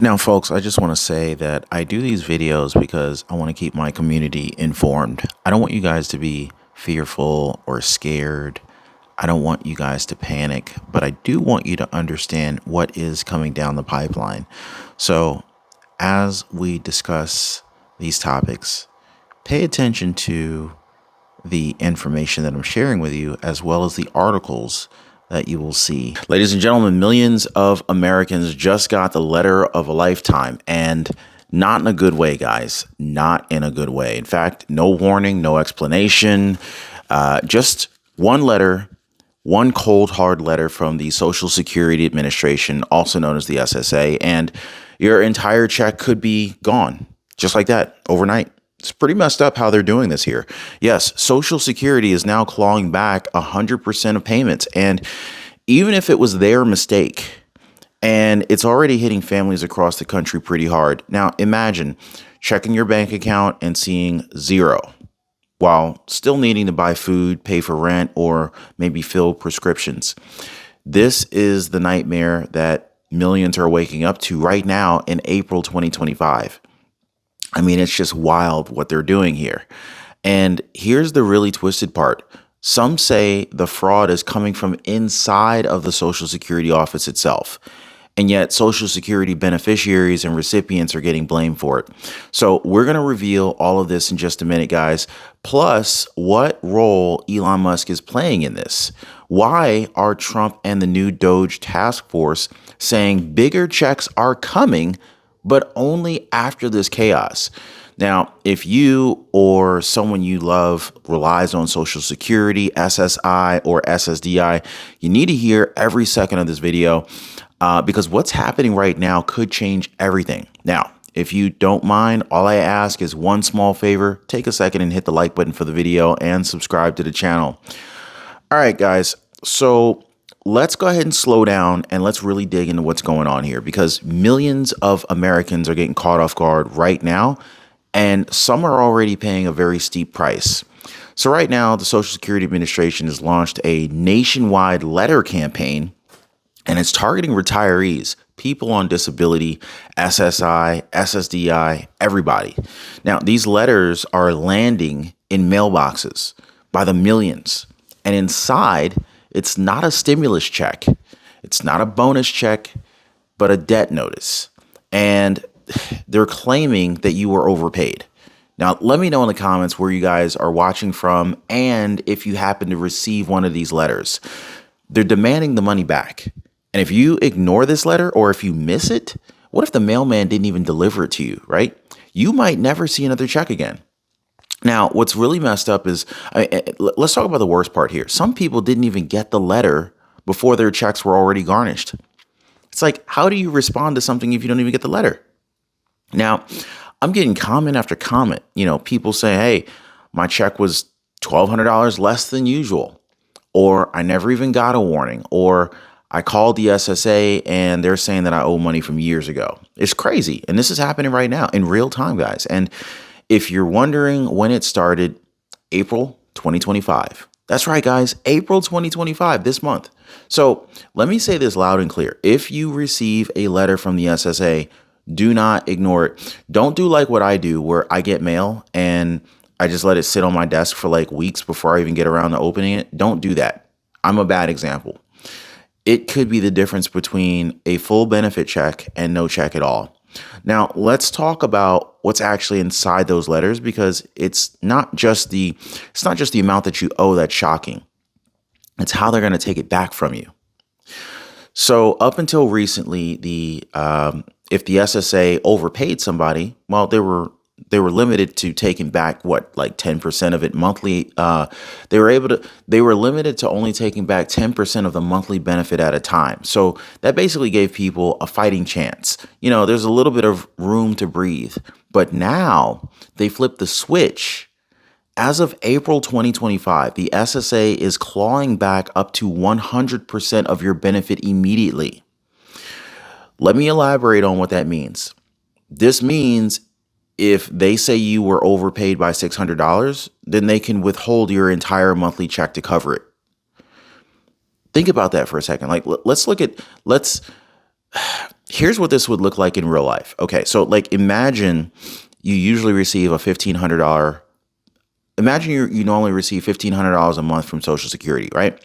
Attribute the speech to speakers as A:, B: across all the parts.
A: Now, folks, I just want to say that I do these videos because I want to keep my community informed. I don't want you guys to be fearful or scared. I don't want you guys to panic, but I do want you to understand what is coming down the pipeline. So, as we discuss these topics, pay attention to the information that I'm sharing with you, as well as the articles that you will see. Ladies and gentlemen, millions of Americans just got the letter of a lifetime, and not in a good way, guys. Not in a good way. In fact, no warning, no explanation, just one letter, one cold, hard letter from the Social Security Administration, also known as the SSA, and your entire check could be gone just like that overnight. It's pretty messed up how they're doing this here. Yes, Social Security is now clawing back 100% of payments. And even if it was their mistake, and it's already hitting families across the country pretty hard. Now, imagine checking your bank account and seeing zero while still needing to buy food, pay for rent, or maybe fill prescriptions. This is the nightmare that millions are waking up to right now in April 2025. I mean, it's just wild what they're doing here. And here's the really twisted part. Some say the fraud is coming from inside of the Social Security office itself. And yet Social Security beneficiaries and recipients are getting blamed for it. So we're going to reveal all of this in just a minute, guys. Plus, what role Elon Musk is playing in this. Why are Trump and the new Doge task force saying bigger checks are coming, but only after this chaos? Now, if you or someone you love relies on Social Security, SSI, or SSDI, you need to hear every second of this video because what's happening right now could change everything. Now, if you don't mind, all I ask is one small favor. Take a second and hit the like button for the video and subscribe to the channel. All right, guys. So let's go ahead and slow down and let's really dig into what's going on here, because millions of Americans are getting caught off guard right now, and some are already paying a very steep price. So right now, the Social Security Administration has launched a nationwide letter campaign, and it's targeting retirees, people on disability, SSI, SSDI, everybody. Now, these letters are landing in mailboxes by the millions, and inside, it's not a stimulus check. It's not a bonus check, but a debt notice. And they're claiming that you were overpaid. Now, let me know in the comments where you guys are watching from and if you happen to receive one of these letters. They're demanding the money back. And if you ignore this letter or if you miss it, what if the mailman didn't even deliver it to you, right? You might never see another check again. Now, what's really messed up is, let's talk about the worst part here. Some people didn't even get the letter before their checks were already garnished. It's like, how do you respond to something if you don't even get the letter? Now, I'm getting comment after comment. People say, hey, my check was $1,200 less than usual, or I never even got a warning, or I called the SSA and they're saying that I owe money from years ago. It's crazy. And this is happening right now in real time, guys. And if you're wondering when it started, April 2025. That's right, guys. April 2025, this month. So let me say this loud and clear. If you receive a letter from the SSA, do not ignore it. Don't do like what I do, where I get mail and I just let it sit on my desk for like weeks before I even get around to opening it. Don't do that. I'm a bad example. It could be the difference between a full benefit check and no check at all. Now, let's talk about what's actually inside those letters, because it's not just the amount that you owe that's shocking. It's how they're going to take it back from you. So up until recently, if the SSA overpaid somebody, well, they were limited to taking back like 10% of it monthly. They were limited to only taking back 10% of the monthly benefit at a time. So that basically gave people a fighting chance. There's a little bit of room to breathe. But now they flipped the switch. As of April 2025, the SSA is clawing back up to 100% of your benefit immediately. Let me elaborate on what that means. This means if they say you were overpaid by $600, then they can withhold your entire monthly check to cover it. Think about that for a second. Like, let's Here's what this would look like in real life. Okay, so like imagine you usually receive a $1,500. Imagine you normally receive $1,500 a month from Social Security, right?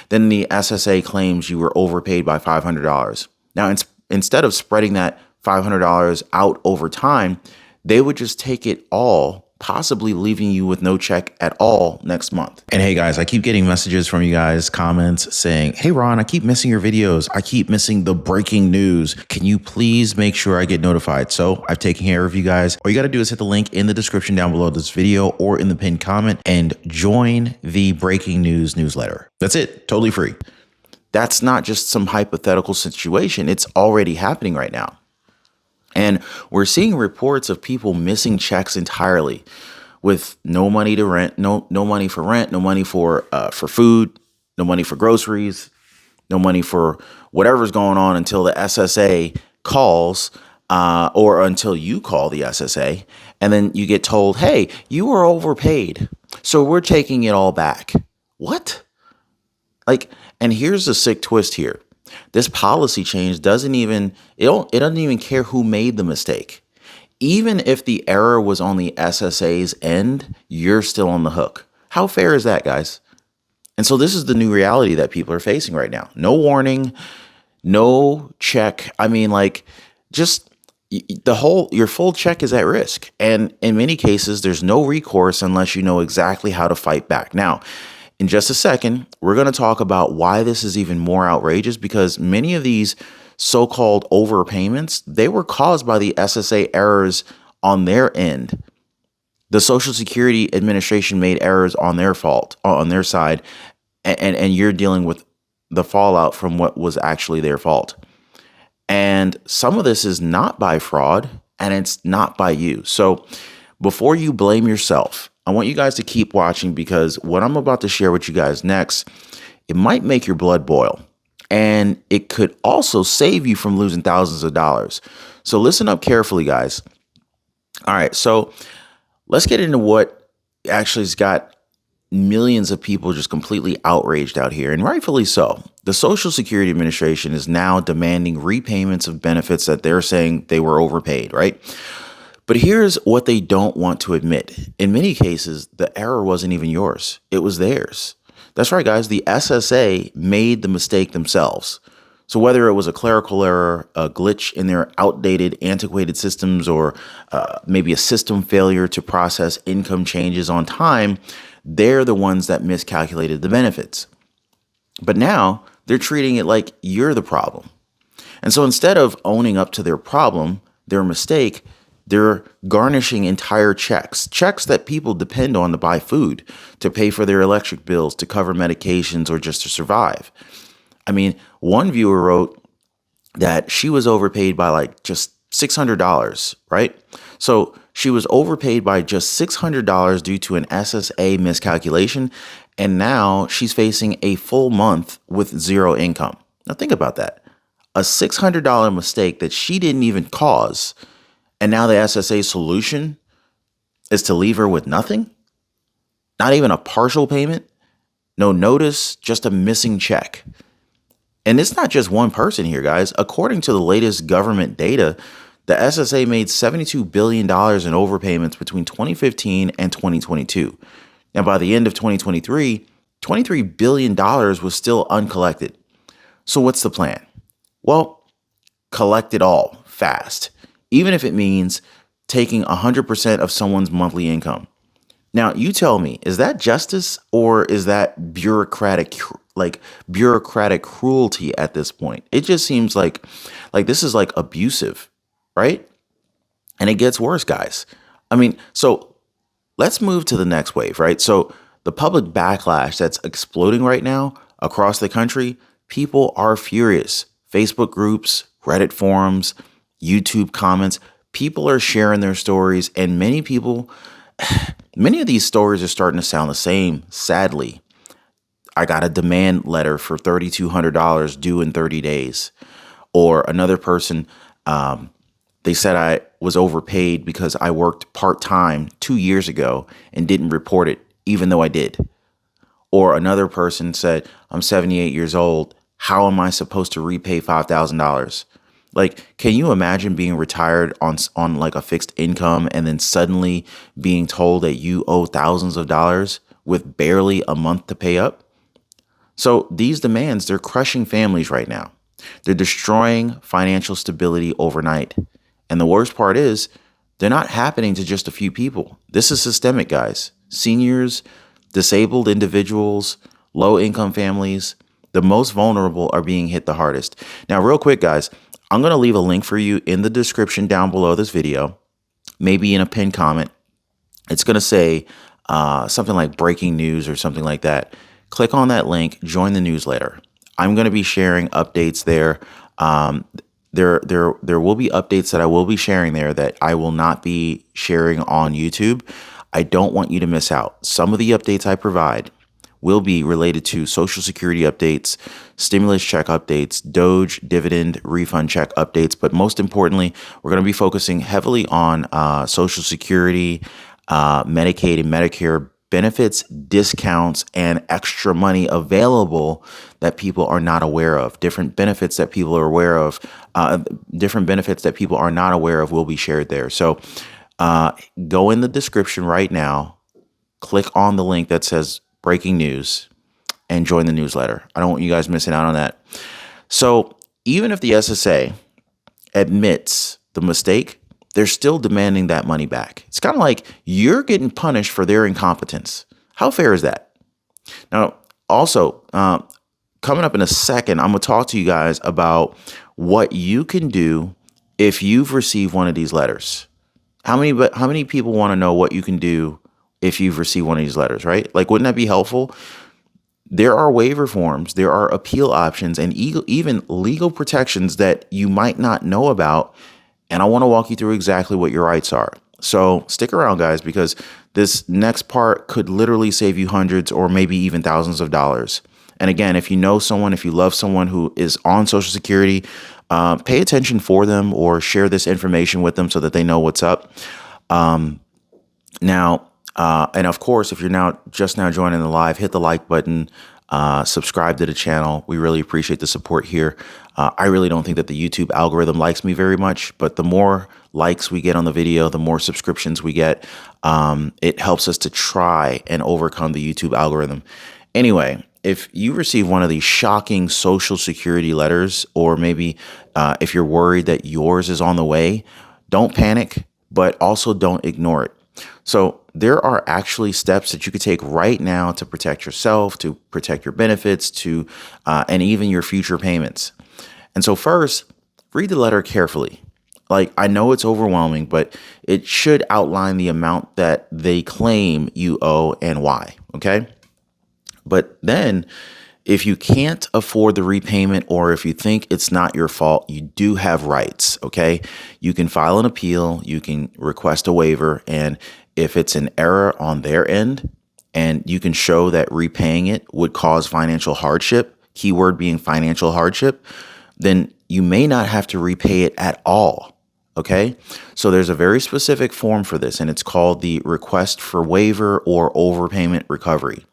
A: Then the SSA claims you were overpaid by $500. Now, instead of spreading that $500 out over time, they would just take it all, possibly leaving you with no check at all next month. And hey guys, I keep getting messages from you guys, comments saying, hey Ron, I keep missing your videos. I keep missing the breaking news. Can you please make sure I get notified? So I've taken care of you guys. All you got to do is hit the link in the description down below this video or in the pinned comment and join the breaking news newsletter. That's it. Totally free. That's not just some hypothetical situation. It's already happening right now. And we're seeing reports of people missing checks entirely with no money to rent, no money for rent, no money for food, no money for groceries, no money for whatever's going on until the SSA calls or until you call the SSA. And then you get told, hey, you were overpaid, so we're taking it all back. What? Like, and here's the sick twist here. This policy change doesn't even care who made the mistake. Even if the error was on the SSA's end, you're still on the hook. How fair is that, guys? And so this is the new reality that people are facing right now. No warning, no check. I mean, like, just your full check is at risk. And in many cases, there's no recourse unless you know exactly how to fight back. Now, in just a second, we're going to talk about why this is even more outrageous, because many of these so-called overpayments, they were caused by the SSA errors on their end. The Social Security Administration made errors on their side, and you're dealing with the fallout from what was actually their fault. And some of this is not by fraud, and it's not by you. So before you blame yourself, I want you guys to keep watching, because what I'm about to share with you guys next, it might make your blood boil, and it could also save you from losing thousands of dollars. So listen up carefully, guys. All right, so let's get into what actually has got millions of people just completely outraged out here, and rightfully so. The Social Security Administration is now demanding repayments of benefits that they're saying they were overpaid, right? But here's what they don't want to admit. In many cases, the error wasn't even yours. It was theirs. That's right, guys. The SSA made the mistake themselves. So whether it was a clerical error, a glitch in their outdated, antiquated systems, or maybe a system failure to process income changes on time, they're the ones that miscalculated the benefits. But now they're treating it like you're the problem. And so instead of owning up to their problem, their mistake, they're garnishing entire checks that people depend on to buy food, to pay for their electric bills, to cover medications, or just to survive. I mean, one viewer wrote that she was overpaid by like just $600, right? So she was overpaid by just $600 due to an SSA miscalculation, and now she's facing a full month with zero income. Now think about that. A $600 mistake that she didn't even cause. And now the SSA solution is to leave her with nothing? Not even a partial payment? No notice, just a missing check. And it's not just one person here, guys. According to the latest government data, the SSA made $72 billion in overpayments between 2015 and 2022. And by the end of 2023, $23 billion was still uncollected. So what's the plan? Well, collect it all fast, even if it means taking 100% of someone's monthly income. Now, you tell me, is that justice, or is that bureaucratic cruelty at this point? It just seems like this is like abusive, right? And it gets worse, guys. I mean, so let's move to the next wave, right? So the public backlash that's exploding right now across the country, people are furious. Facebook groups, Reddit forums, YouTube comments, people are sharing their stories, and many of these stories are starting to sound the same, sadly. I got a demand letter for $3,200 due in 30 days. Or another person, they said I was overpaid because I worked part-time 2 years ago and didn't report it, even though I did. Or another person said, I'm 78 years old. How am I supposed to repay $5,000? Like, can you imagine being retired on like a fixed income and then suddenly being told that you owe thousands of dollars with barely a month to pay up? So these demands, they're crushing families right now. They're destroying financial stability overnight. And the worst part is, they're not happening to just a few people. This is systemic, guys. Seniors, disabled individuals, low income families, the most vulnerable are being hit the hardest. Now, real quick, guys, I'm going to leave a link for you in the description down below this video, maybe in a pinned comment. It's going to say something like breaking news or something like that. Click on that link, join the newsletter. I'm going to be sharing updates there. There will be updates that I will be sharing there that I will not be sharing on YouTube. I don't want you to miss out. Some of the updates I provide will be related to Social Security updates, stimulus check updates, Doge dividend refund check updates. But most importantly, we're going to be focusing heavily on Social Security, Medicaid and Medicare benefits, discounts, and extra money available that people are not aware of. Different benefits that people are aware of, different benefits that people are not aware of will be shared there. So go in the description right now, click on the link that says breaking news, and join the newsletter. I don't want you guys missing out on that. So even if the SSA admits the mistake, they're still demanding that money back. It's kind of like you're getting punished for their incompetence. How fair is that? Now, also, coming up in a second, I'm going to talk to you guys about what you can do if you've received one of these letters. How many people want to know what you can do if you've received one of these letters, right? Like, wouldn't that be helpful? There are waiver forms, there are appeal options, and even legal protections that you might not know about. And I want to walk you through exactly what your rights are. So stick around, guys, because this next part could literally save you hundreds or maybe even thousands of dollars. And again, if you know someone, if you love someone who is on Social Security, pay attention for them or share this information with them so that they know what's up. And of course, if you're just now joining the live, hit the like button, subscribe to the channel. We really appreciate the support here. I really don't think that the YouTube algorithm likes me very much, but the more likes we get on the video, the more subscriptions we get. It helps us to try and overcome the YouTube algorithm. Anyway, if you receive one of these shocking Social Security letters, or maybe if you're worried that yours is on the way, don't panic, but also don't ignore it. So there are actually steps that you could take right now to protect yourself, to protect your benefits, and even your future payments. And so first, read the letter carefully. Like, I know it's overwhelming, but it should outline the amount that they claim you owe and why. Okay. But then if you can't afford the repayment, or if you think it's not your fault, you do have rights. Okay. You can file an appeal, you can request a waiver. And if it's an error on their end and you can show that repaying it would cause financial hardship, keyword being financial hardship, then you may not have to repay it at all. Okay. So there's a very specific form for this, and it's called the request for waiver or overpayment recovery.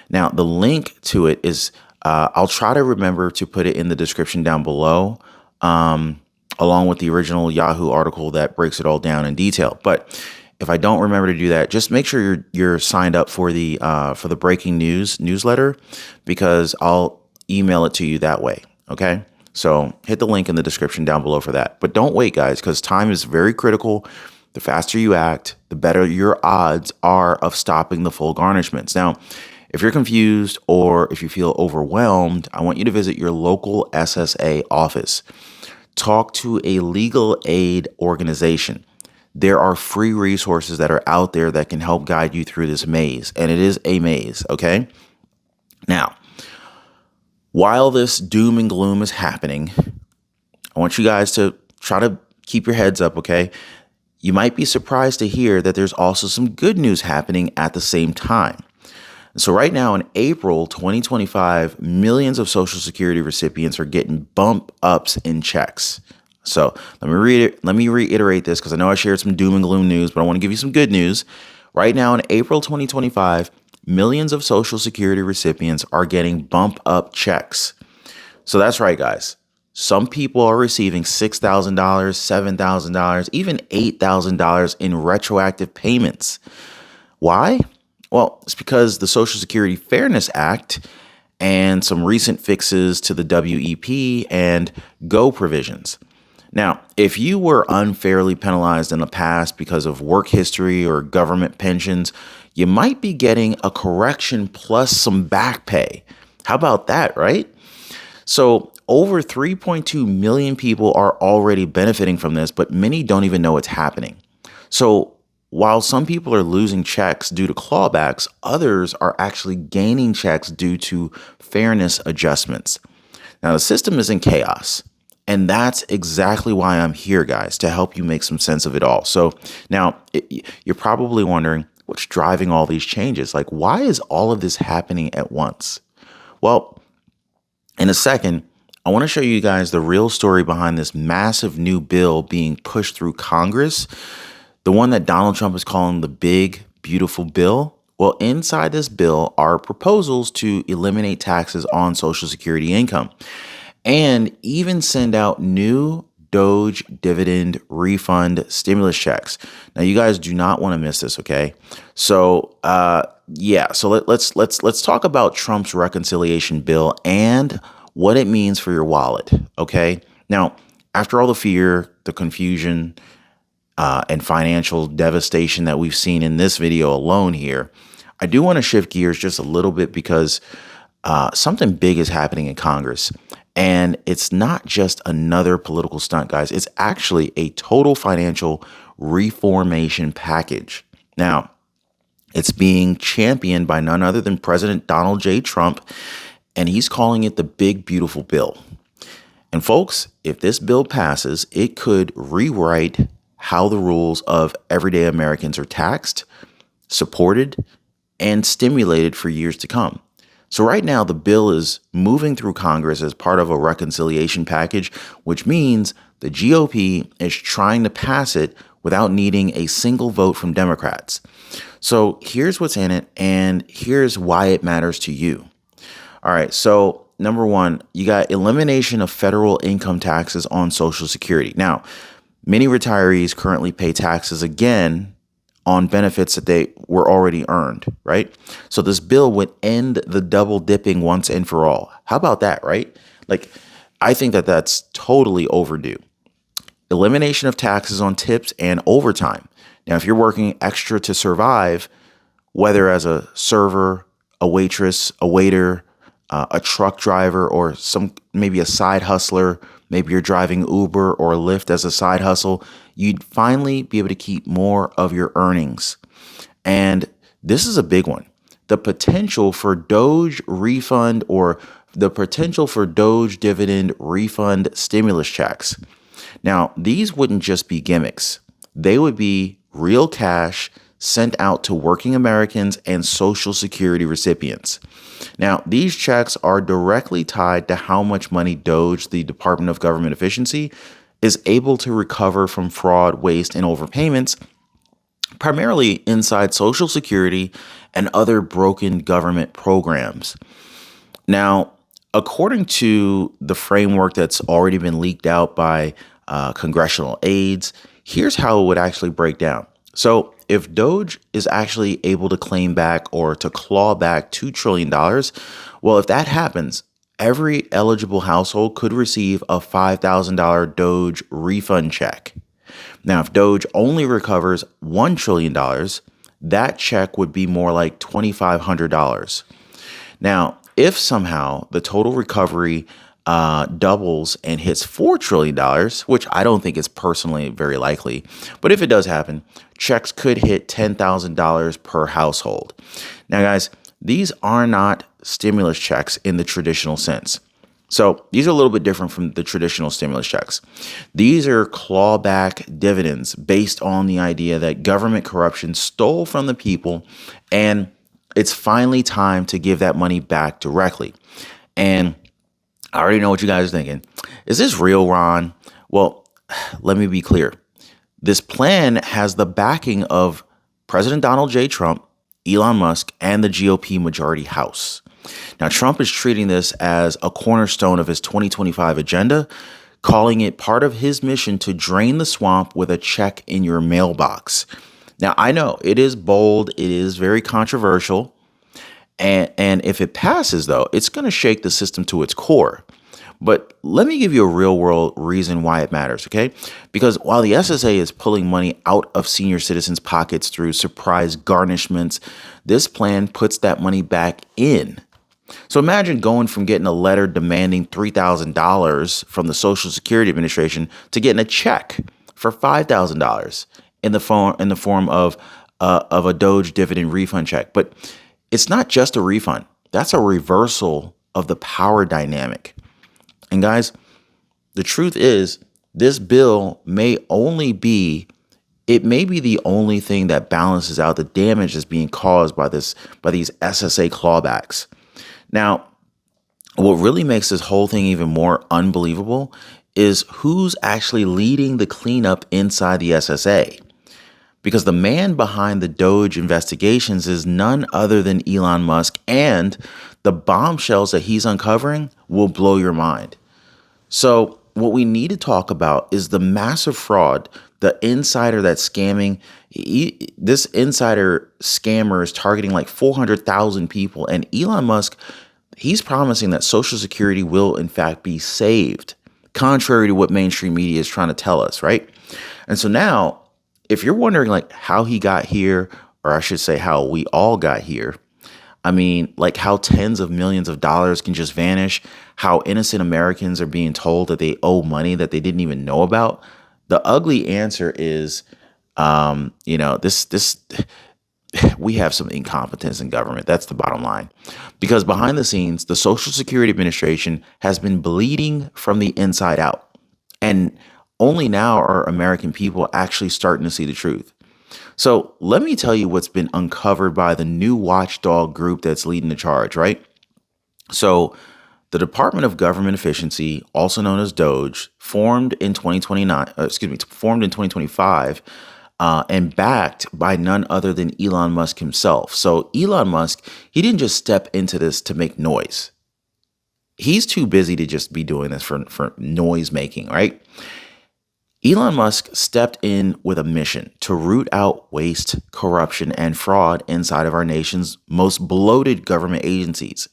A: Now, the link to it is, I'll try to remember to put it in the description down below, along with the original Yahoo article that breaks it all down in detail. But if I don't remember to do that, just make sure you're signed up for the breaking news newsletter, because I'll email it to you that way. Okay. So hit the link in the description down below for that. But don't wait, guys, because time is very critical. The faster you act, the better your odds are of stopping the full garnishments. Now, if you're confused or if you feel overwhelmed, I want you to visit your local SSA office. Talk to a legal aid organization. There are free resources that are out there that can help guide you through this maze. And it is a maze, okay? Now, while this doom and gloom is happening, I want you guys to try to keep your heads up, okay? You might be surprised to hear that there's also some good news happening at the same time. So right now in April 2025, millions of Social Security recipients are getting bump ups in checks. So let me reiterate this, because I know I shared some doom and gloom news, but I want to give you some good news. Right now in April 2025, millions of Social Security recipients are getting bump up checks. So that's right, guys. Some people are receiving $6,000, $7,000, even $8,000 in retroactive payments. Why? Well, it's because the Social Security Fairness Act and some recent fixes to the WEP and GO provisions. Now, if you were unfairly penalized in the past because of work history or government pensions, you might be getting a correction plus some back pay. How about that, right? So, over 3.2 million people are already benefiting from this, but many don't even know it's happening. So, while some people are losing checks due to clawbacks, others are actually gaining checks due to fairness adjustments. Now, the system is in chaos. And that's exactly why I'm here, guys, to help you make some sense of it all. So now you're probably wondering what's driving all these changes? Like, why is all of this happening at once? Well, in a second, I want to show you guys the real story behind this massive new bill being pushed through Congress, the one that Donald Trump is calling the big, beautiful bill. Well, inside this bill are proposals to eliminate taxes on Social Security income and even send out new Doge dividend refund stimulus checks. Now, you guys do not want to miss this, okay? So, let's talk about Trump's reconciliation bill and what it means for your wallet, okay? Now, after all the fear, the confusion, and financial devastation that we've seen in this video alone here, I do want to shift gears just a little bit because something big is happening in Congress. And it's not just another political stunt, guys. It's actually a total financial reformation package. Now, it's being championed by none other than President Donald J. Trump, and he's calling it the Big Beautiful Bill. And folks, if this bill passes, it could rewrite how the rules of everyday Americans are taxed, supported, and stimulated for years to come. So right now, the bill is moving through Congress as part of a reconciliation package, which means the GOP is trying to pass it without needing a single vote from Democrats. So here's what's in it, and here's why it matters to you. All right, so number one, you got elimination of federal income taxes on Social Security. Now, many retirees currently pay taxes again on benefits that they were already earned, right? So this bill would end the double dipping once and for all. How about that, right? Like, I think that that's totally overdue. Elimination of taxes on tips and overtime. Now, if you're working extra to survive, whether as a server, a waitress, a waiter, a truck driver, or maybe a side hustler, maybe you're driving Uber or Lyft as a side hustle, you'd finally be able to keep more of your earnings. And this is a big one. The potential for Doge refund or the potential for Doge dividend refund stimulus checks. Now, these wouldn't just be gimmicks. They would be real cash sent out to working Americans and Social Security recipients. Now, these checks are directly tied to how much money Doge, the Department of Government Efficiency, is able to recover from fraud, waste, and overpayments, primarily inside Social Security and other broken government programs. Now, according to the framework that's already been leaked out by congressional aides, here's how it would actually break down. So if Doge is actually able to claim back or to claw back $2 trillion, well, if that happens, every eligible household could receive a $5,000 Doge refund check. Now, if Doge only recovers $1 trillion, that check would be more like $2,500. Now, if somehow the total recovery doubles and hits $4 trillion, which I don't think is personally very likely, but if it does happen, checks could hit $10,000 per household. Now, guys, these are not stimulus checks in the traditional sense. So these are a little bit different from the traditional stimulus checks. These are clawback dividends based on the idea that government corruption stole from the people, and it's finally time to give that money back directly. And I already know what you guys are thinking. Is this real, Ron? Well, let me be clear. This plan has the backing of President Donald J. Trump, Elon Musk, and the GOP majority House. Now, Trump is treating this as a cornerstone of his 2025 agenda, calling it part of his mission to drain the swamp with a check in your mailbox. Now, I know it is bold, it is very controversial, and if it passes, though, it's going to shake the system to its core. But let me give you a real world reason why it matters, okay? Because while the SSA is pulling money out of senior citizens' pockets through surprise garnishments, this plan puts that money back in. So imagine going from getting a letter demanding $3,000 from the Social Security Administration to getting a check for $5,000 in the form of a Doge dividend refund check. But it's not just a refund. That's a reversal of the power dynamic. And guys, the truth is this bill may be the only thing that balances out the damage that's being caused by these SSA clawbacks. Now, what really makes this whole thing even more unbelievable is who's actually leading the cleanup inside the SSA. Because the man behind the Doge investigations is none other than Elon Musk, and the bombshells that he's uncovering will blow your mind. So what we need to talk about is the massive fraud, the insider that's scamming. This insider scammer is targeting like 400,000 people. And Elon Musk, he's promising that Social Security will, in fact, be saved, contrary to what mainstream media is trying to tell us, right? And so now, if you're wondering like how he got here, or I should say how we all got here, I mean, like how tens of millions of dollars can just vanish, how innocent Americans are being told that they owe money that they didn't even know about. The ugly answer is, this we have some incompetence in government. That's the bottom line. Because behind the scenes, the Social Security Administration has been bleeding from the inside out. And only now are American people actually starting to see the truth. So let me tell you what's been uncovered by the new watchdog group that's leading the charge, right? So the Department of Government Efficiency, also known as DOGE, formed in 2025, and backed by none other than Elon Musk himself. So Elon Musk, he didn't just step into this to make noise. He's too busy to just be doing this for noise making, right? Elon Musk stepped in with a mission to root out waste, corruption, and fraud inside of our nation's most bloated government agencies.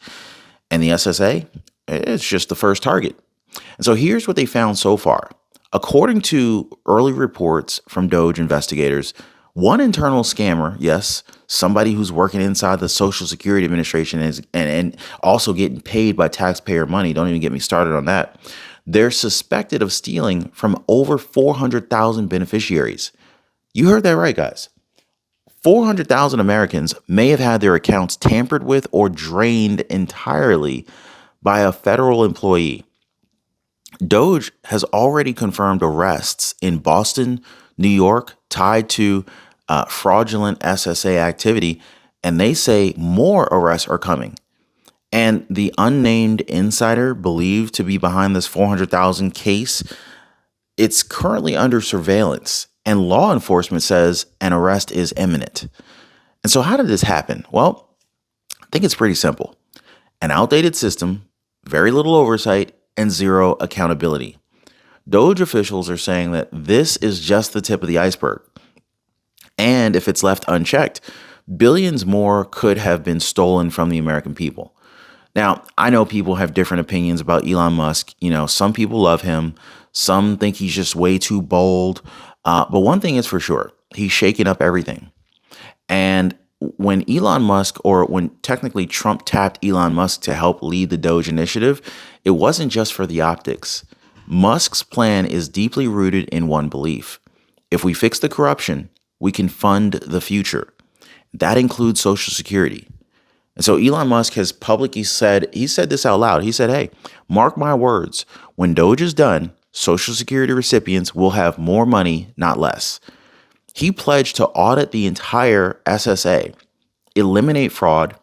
A: And the SSA, it's just the first target. And so here's what they found so far. According to early reports from Doge investigators, one internal scammer, yes, somebody who's working inside the Social Security Administration and also getting paid by taxpayer money, don't even get me started on that, they're suspected of stealing from over 400,000 beneficiaries. You heard that right, guys. 400,000 Americans may have had their accounts tampered with or drained entirely by a federal employee. Doge has already confirmed arrests in Boston, New York, tied to fraudulent SSA activity, and they say more arrests are coming. And the unnamed insider believed to be behind this 400,000 case, it's currently under surveillance, and law enforcement says an arrest is imminent. And so how did this happen? Well, I think it's pretty simple. An outdated system, very little oversight, and zero accountability. Doge officials are saying that this is just the tip of the iceberg. And if it's left unchecked, billions more could have been stolen from the American people. Now, I know people have different opinions about Elon Musk. You know, some people love him. Some think he's just way too bold. But one thing is for sure, he's shaking up everything. And when Elon Musk, or when technically Trump tapped Elon Musk to help lead the Doge initiative, it wasn't just for the optics. Musk's plan is deeply rooted in one belief. If we fix the corruption, we can fund the future. That includes Social Security. And so Elon Musk has publicly said this out loud. He said, hey, mark my words, when Doge is done, Social Security recipients will have more money, not less. He pledged to audit the entire SSA, eliminate fraud,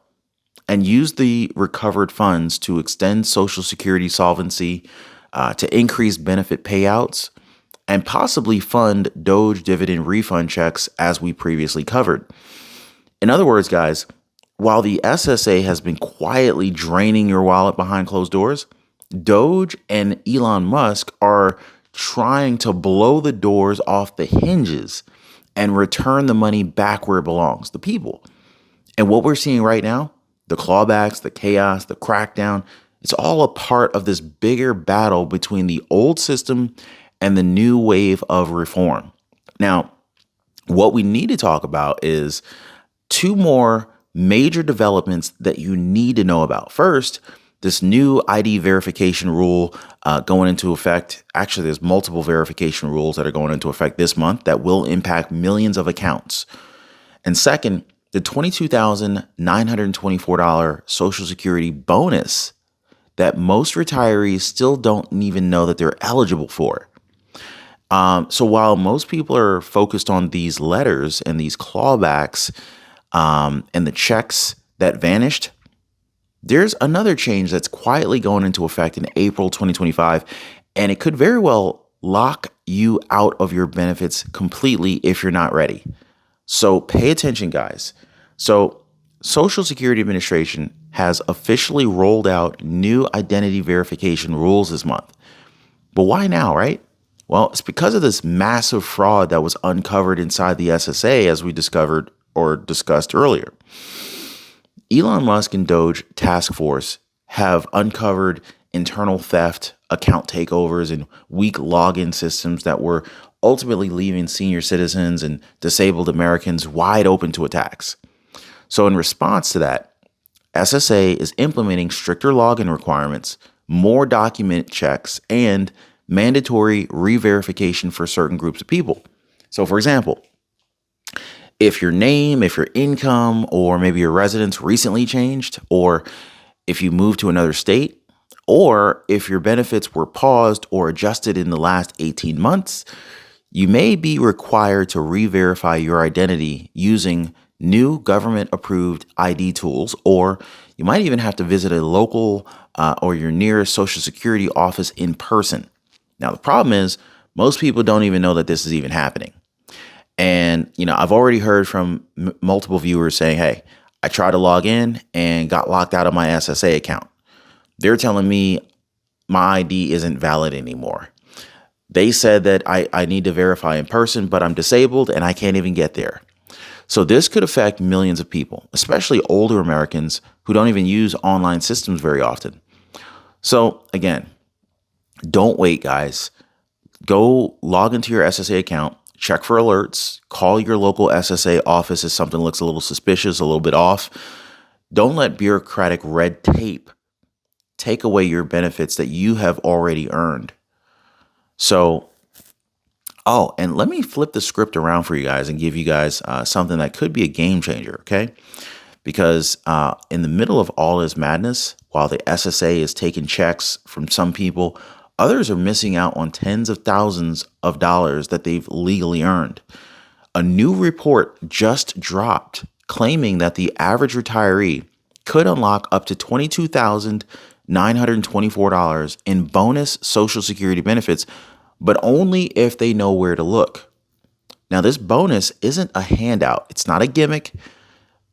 A: and use the recovered funds to extend Social Security solvency, to increase benefit payouts, and possibly fund Doge dividend refund checks as we previously covered. In other words, guys, while the SSA has been quietly draining your wallet behind closed doors, Doge and Elon Musk are trying to blow the doors off the hinges and return the money back where it belongs, the people. And what we're seeing right now, the clawbacks, the chaos, the crackdown, it's all a part of this bigger battle between the old system and the new wave of reform. Now, what we need to talk about is two more major developments that you need to know about. First, this new ID verification rule going into effect. Actually, there's multiple verification rules that are going into effect this month that will impact millions of accounts. And second, the $22,924 Social Security bonus that most retirees still don't even know that they're eligible for. So while most people are focused on these letters and these clawbacks and the checks that vanished, there's another change that's quietly going into effect in April 2025, and it could very well lock you out of your benefits completely if you're not ready. So pay attention, guys. So Social Security Administration has officially rolled out new identity verification rules this month. But why now, right? Well, it's because of this massive fraud that was uncovered inside the SSA, as we discovered or discussed earlier. Elon Musk and Doge Task Force have uncovered internal theft, account takeovers, and weak login systems that were ultimately leaving senior citizens and disabled Americans wide open to attacks. So in response to that, SSA is implementing stricter login requirements, more document checks, and mandatory re-verification for certain groups of people. So for example, if your name, if your income, or maybe your residence recently changed, or if you moved to another state, or if your benefits were paused or adjusted in the last 18 months, you may be required to re-verify your identity using new government-approved ID tools, or you might even have to visit a local or your nearest Social Security office in person. Now, the problem is most people don't even know that this is even happening. And, I've already heard from multiple viewers saying, hey, I tried to log in and got locked out of my SSA account. They're telling me my ID isn't valid anymore. They said that I need to verify in person, but I'm disabled and I can't even get there. So this could affect millions of people, especially older Americans who don't even use online systems very often. So again, don't wait, guys. Go log into your SSA account, check for alerts, call your local SSA office if something looks a little suspicious, a little bit off. Don't let bureaucratic red tape take away your benefits that you have already earned. So, and let me flip the script around for you guys and give you guys something that could be a game changer, okay? Because in the middle of all this madness, while the SSA is taking checks from some people, others are missing out on tens of thousands of dollars that they've legally earned. A new report just dropped claiming that the average retiree could unlock up to $22,924 in bonus Social Security benefits, but only if they know where to look. Now, this bonus isn't a handout. It's not a gimmick.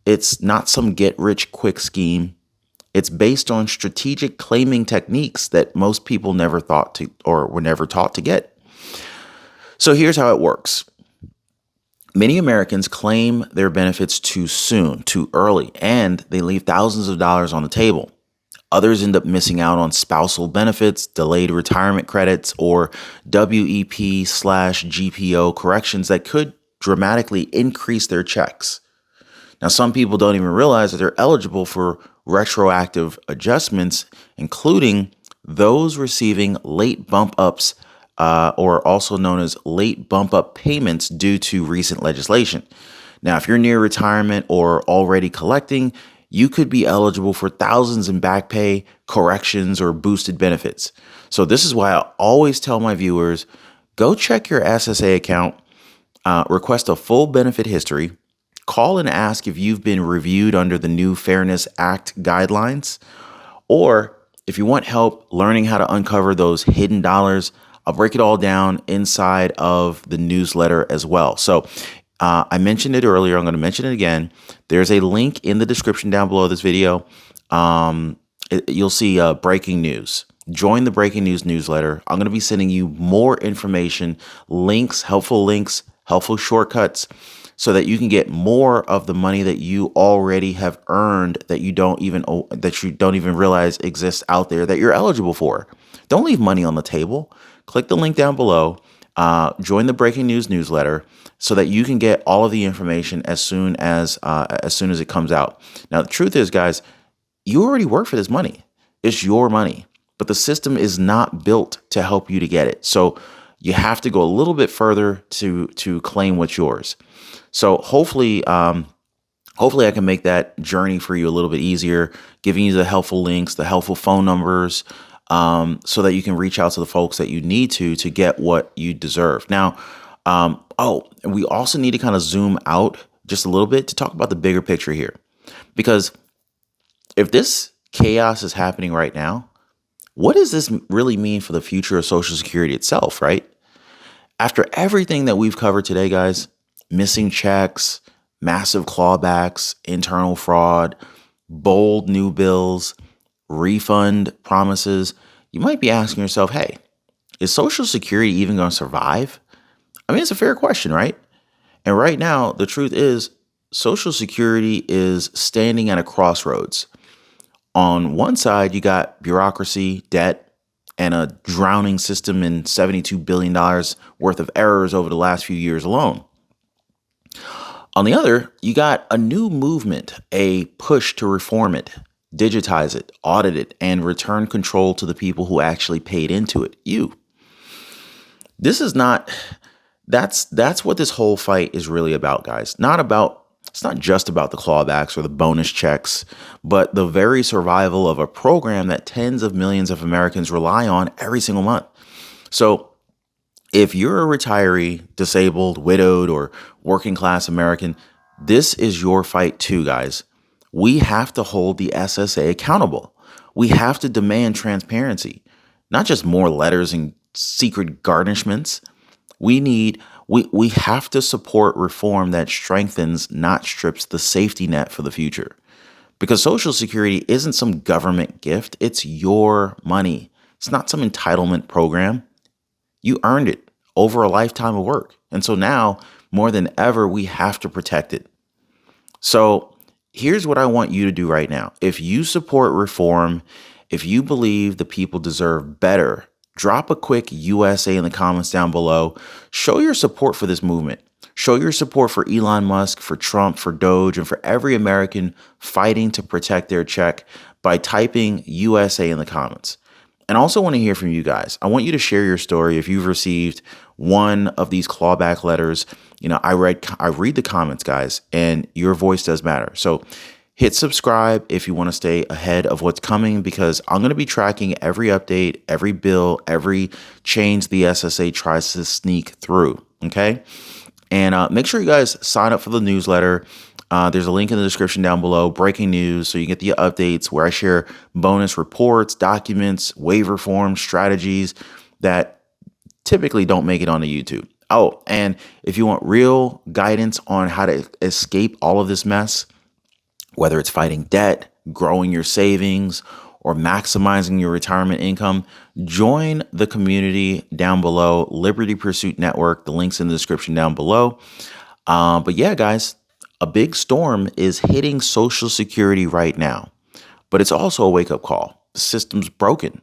A: It's not some get-rich-quick scheme. It's based on strategic claiming techniques that most people never thought to or were never taught to get. So here's how it works. Many Americans claim their benefits too soon, too early, and they leave thousands of dollars on the table. Others end up missing out on spousal benefits, delayed retirement credits, or WEP/GPO corrections that could dramatically increase their checks. Now, some people don't even realize that they're eligible for retroactive adjustments, including those receiving late bump ups, or also known as late bump up payments due to recent legislation. Now, if you're near retirement or already collecting, you could be eligible for thousands in back pay, corrections, or boosted benefits. So this is why I always tell my viewers, go check your SSA account, request a full benefit history, call and ask if you've been reviewed under the new Fairness Act guidelines, or if you want help learning how to uncover those hidden dollars, I'll break it all down inside of the newsletter as well. So I mentioned it earlier. I'm going to mention it again. There's a link in the description down below this video. You'll see breaking news. Join the breaking news newsletter. I'm going to be sending you more information, links, helpful shortcuts, so that you can get more of the money that you already have earned that you don't even realize exists out there that you're eligible for. Don't leave money on the table. Click the link down below. Join the breaking news newsletter so that you can get all of the information as soon as it comes out. Now, the truth is, guys, you already work for this money. It's your money, but the system is not built to help you to get it. So you have to go a little bit further to claim what's yours. So hopefully I can make that journey for you a little bit easier, giving you the helpful links, the helpful phone numbers, so that you can reach out to the folks that you need to get what you deserve. Now, we also need to kind of zoom out just a little bit to talk about the bigger picture here, because if this chaos is happening right now, what does this really mean for the future of Social Security itself, right? After everything that we've covered today, guys, missing checks, massive clawbacks, internal fraud, bold new bills, refund promises, you might be asking yourself, hey, is Social Security even going to survive? I mean, it's a fair question, right? And right now, the truth is, Social Security is standing at a crossroads. On one side, you got bureaucracy, debt, and a drowning system in $72 billion worth of errors over the last few years alone. On the other, you got a new movement, a push to reform it, digitize it, audit it, and return control to the people who actually paid into it, you. This is not, that's what this whole fight is really about, guys. It's not just about the clawbacks or the bonus checks, but the very survival of a program that tens of millions of Americans rely on every single month. So if you're a retiree, disabled, widowed, or working class American, this is your fight too, guys. We have to hold the SSA accountable. We have to demand transparency, not just more letters and secret garnishments. We have to support reform that strengthens, not strips, the safety net for the future. Because Social Security isn't some government gift. It's your money. It's not some entitlement program. You earned it over a lifetime of work. And so now, more than ever, we have to protect it. So here's what I want you to do right now. If you support reform, if you believe the people deserve better, drop a quick USA in the comments down below. Show your support for this movement. Show your support for Elon Musk, for Trump, for Doge, and for every American fighting to protect their check by typing USA in the comments. And I also want to hear from you guys. I want you to share your story if you've received one of these clawback letters. You know, I read the comments, guys, and your voice does matter. So hit subscribe if you want to stay ahead of what's coming, because I'm going to be tracking every update, every bill, every change the SSA tries to sneak through. Okay. And make sure you guys sign up for the newsletter. There's a link in the description down below, breaking news, so you get the updates where I share bonus reports, documents, waiver forms, strategies that typically don't make it onto YouTube. Oh, and if you want real guidance on how to escape all of this mess, whether it's fighting debt, growing your savings, or maximizing your retirement income, join the community down below, Liberty Pursuit Network. The link's in the description down below. But yeah, guys, a big storm is hitting Social Security right now, but it's also a wake-up call. The system's broken,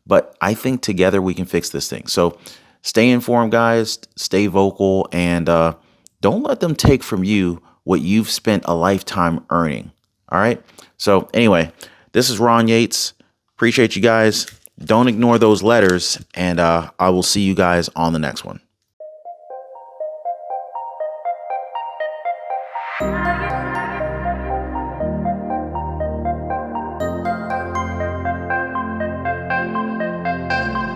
A: but I think together we can fix this thing. So stay informed, guys, stay vocal, and don't let them take from you what you've spent a lifetime earning. All right. So anyway, this is Ron Yates. Appreciate you guys. Don't ignore those letters, and I will see you guys on the next one.